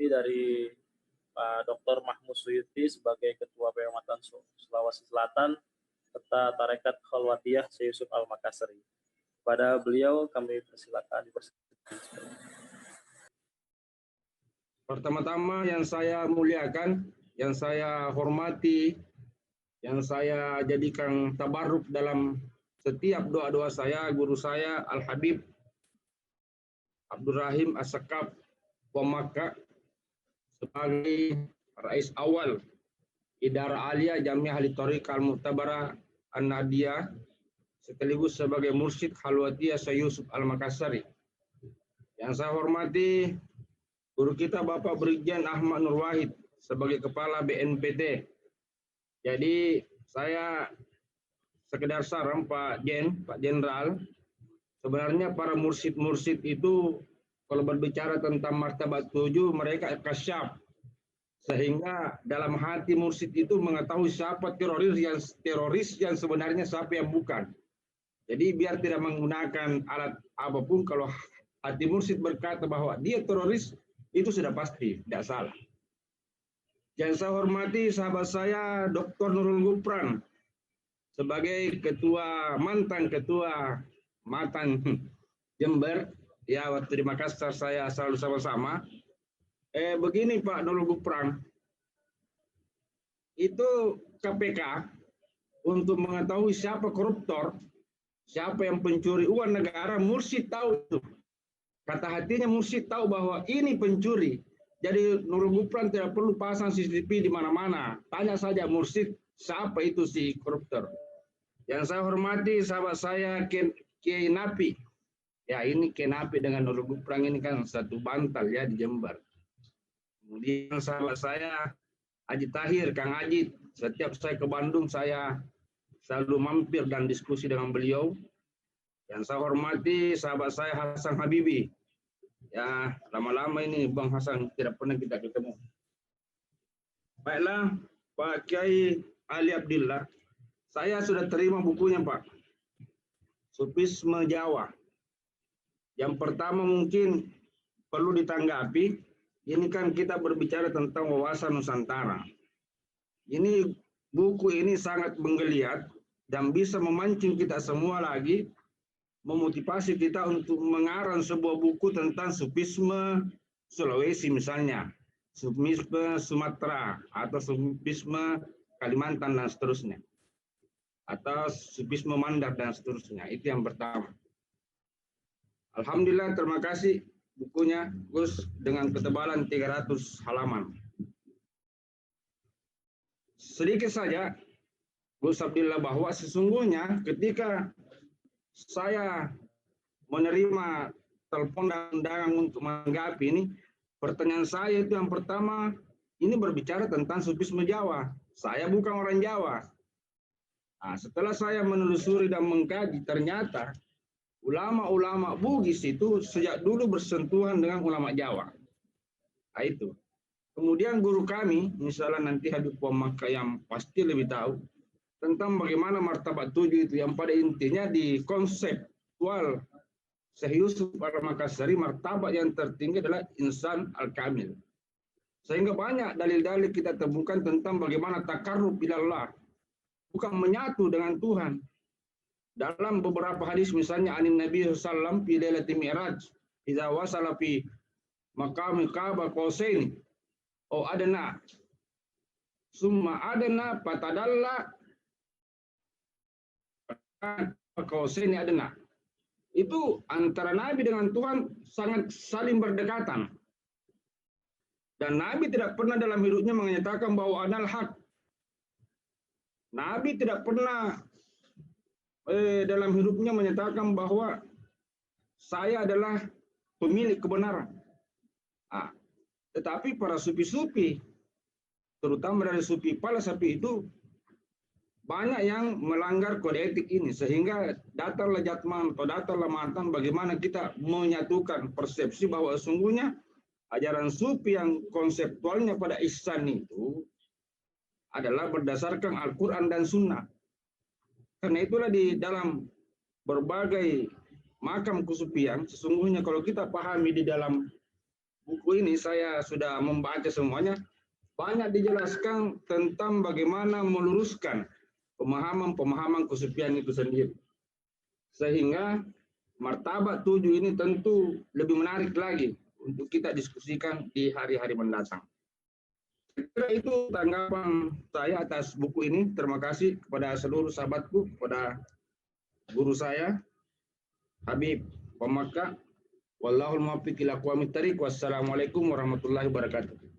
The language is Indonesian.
hormati dari Pak Dr. Mahmud Suyuti sebagai Ketua Peumatan Sulawesi Selatan serta Tarekat Khalwatiyah Syekh Yusuf Al-Makassari. Pada beliau kami persilakan dipersilakan. Pertama-tama yang saya muliakan, yang saya hormati, yang saya jadikan tabarruk dalam setiap doa-doa saya, guru saya Al-Habib Abdul Rahim As-Sakaf Wamaka sebagai Rais Awal Idara Alia Jamiah Ahli Thariqah Al-Mu'tabarah An-Nadiyah sekaligus sebagai Mursyid Khalwatiyah Syekh Yusuf Al-Makassari. Yang saya hormati guru kita Bapak Brigjen Ahmad Nur Wahid sebagai Kepala BNPT. Jadi saya sekedar saran Pak Jenderal, sebenarnya para mursyid-mursyid itu kalau berbicara tentang martabat 7 mereka kasyaf. Sehingga dalam hati mursyid itu mengetahui siapa teroris yang sebenarnya siapa yang bukan. Jadi biar tidak menggunakan alat apapun, kalau hati mursyid berkata bahwa dia teroris, itu sudah pasti, tidak salah. Yang saya hormati sahabat saya Dr. Nurul Gufran sebagai mantan ketua Matan Jember. Ya, waktu di Makassar saya selalu sama-sama. Begini Pak Nurul Gufran, itu KPK untuk mengetahui siapa koruptor, siapa yang pencuri uang negara, mursyid tahu itu. Kata hatinya mursyid tahu bahwa ini pencuri. Jadi Nurul Gufran tidak perlu pasang CCTV di mana-mana. Tanya saja mursyid siapa itu si koruptor. Yang saya hormati sahabat saya Kiai Napi. Ya ini Kiai Napi dengan Nurul Gufran ini kan satu bantal ya di Jember. Kemudian sahabat saya Haji Tahir, Kang Ajit. Setiap saya ke Bandung saya selalu mampir dan diskusi dengan beliau. Yang saya hormati sahabat saya Hasan Habibi. Ya, lama-lama ini Bang Hasan tidak pernah kita ketemu. Baiklah, Pak Kiai Ali Abdillah, saya sudah terima bukunya Pak. Sufisme Jawa. Yang pertama mungkin perlu ditanggapi, ini kan kita berbicara tentang wawasan Nusantara. Ini buku ini sangat menggeliat dan bisa memancing kita semua lagi, memotivasi kita untuk mengarang sebuah buku tentang sufisme Sulawesi misalnya, sufisme Sumatera, atau sufisme Kalimantan dan seterusnya, atau sufisme Mandar dan seterusnya. Itu yang pertama. Alhamdulillah, terima kasih bukunya Gus dengan ketebalan 300 halaman. Sedikit saja Gus Abdillah bahwa sesungguhnya ketika saya menerima telepon dan undangan untuk menanggapi ini, pertanyaan saya itu yang pertama, ini berbicara tentang sufisme Jawa. Saya bukan orang Jawa. Nah, setelah saya menelusuri dan mengkaji, ternyata ulama-ulama Bugis itu sejak dulu bersentuhan dengan ulama Jawa. Nah, itu. Kemudian guru kami, misalnya nanti Habib Wamaka yang pasti lebih tahu, tentang bagaimana martabat 7 itu, yang pada intinya di konseptual Syekh Yusuf Al-Makassari, martabat yang tertinggi adalah insan al-kamil. Sehingga banyak dalil-dalil kita temukan tentang bagaimana takarrub ilallah, bukan menyatu dengan Tuhan. Dalam beberapa hadis misalnya anin Nabi sallallahu fi lailatul mi'raj idza wasala fi maqami Ka'bah qausain au adna summa adna patadalla qausain adna. Itu antara Nabi dengan Tuhan sangat saling berdekatan. Dan Nabi tidak pernah dalam hidupnya menyatakan bahwa anal haq. Nabi tidak pernah dalam hidupnya menyatakan bahwa saya adalah pemilik kebenaran. Nah, tetapi para sufi-sufi, terutama dari sufi Pala Sapi itu, banyak yang melanggar kode etik ini. Sehingga datanglah jatman atau datanglah mantan bagaimana kita menyatukan persepsi bahwa sesungguhnya ajaran sufi yang konseptualnya pada ihsan itu adalah berdasarkan Al-Quran dan Sunnah. Karena itulah di dalam berbagai makam kesufian, sesungguhnya kalau kita pahami di dalam buku ini saya sudah membaca semuanya, banyak dijelaskan tentang bagaimana meluruskan pemahaman-pemahaman kesufian itu sendiri. Sehingga martabat 7 ini tentu lebih menarik lagi untuk kita diskusikan di hari-hari mendatang. Kira itu tanggapan saya atas buku ini. Terima kasih kepada seluruh sahabatku, kepada guru saya, Habib Pemaka. Wallahul muwaffiq ila aqwamit thariq. Wassalamualaikum warahmatullahi wabarakatuh.